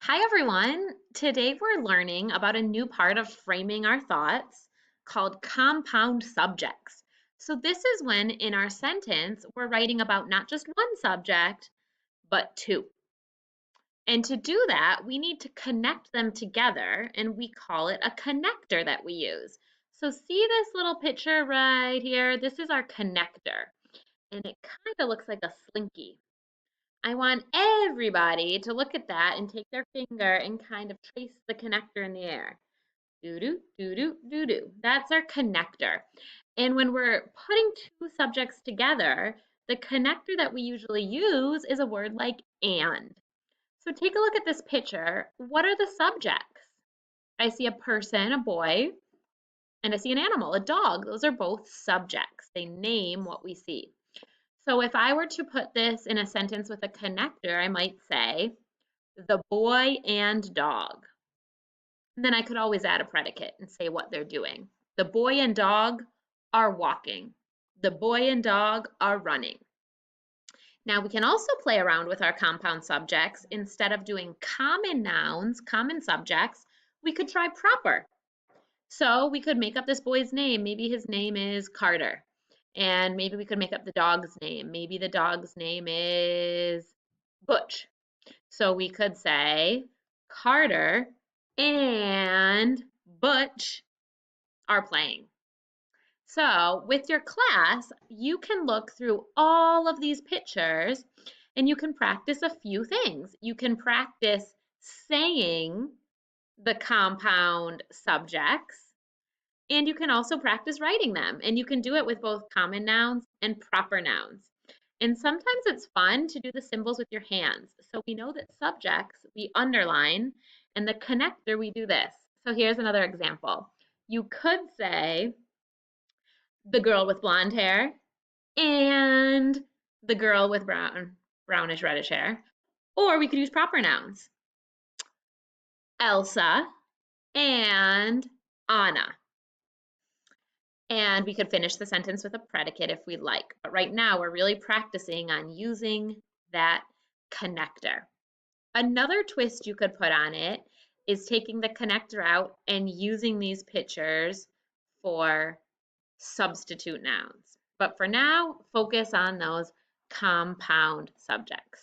Hi, everyone. Today we're learning about a new part of framing our thoughts called compound subjects. So, this is when in our sentence we're writing about not just one subject, but two. And to do that, we need to connect them together, and we call it a connector that we use. So, see this little picture right here? This is our connector, and it kind of looks like a slinky. I want everybody to look at that and take their finger and kind of trace the connector in the air. Doo doo, doo doo, doo doo. That's our connector. And when we're putting two subjects together, the connector that we usually use is a word like and. So take a look at this picture. What are the subjects? I see a person, a boy, and I see an animal, a dog. Those are both subjects. They name what we see. So if I were to put this in a sentence with a connector, I might say, the boy and dog. And then I could always add a predicate and say what they're doing. The boy and dog are walking. The boy and dog are running. Now we can also play around with our compound subjects. Instead of doing common nouns, common subjects, we could try proper. So we could make up this boy's name. Maybe his name is Carter. And maybe we could make up the dog's name. Maybe the dog's name is Butch. So we could say Carter and Butch are playing. So with your class, you can look through all of these pictures and you can practice a few things. You can practice saying the compound subjects, and you can also practice writing them. And you can do it with both common nouns and proper nouns. And sometimes it's fun to do the symbols with your hands. So we know that subjects we underline, and the connector we do this. So here's another example. You could say the girl with blonde hair and the girl with brownish reddish hair. Or we could use proper nouns. Elsa and Anna. And we could finish the sentence with a predicate if we'd like. But right now, we're really practicing on using that connector. Another twist you could put on it is taking the connector out and using these pictures for substitute nouns. But for now, focus on those compound subjects.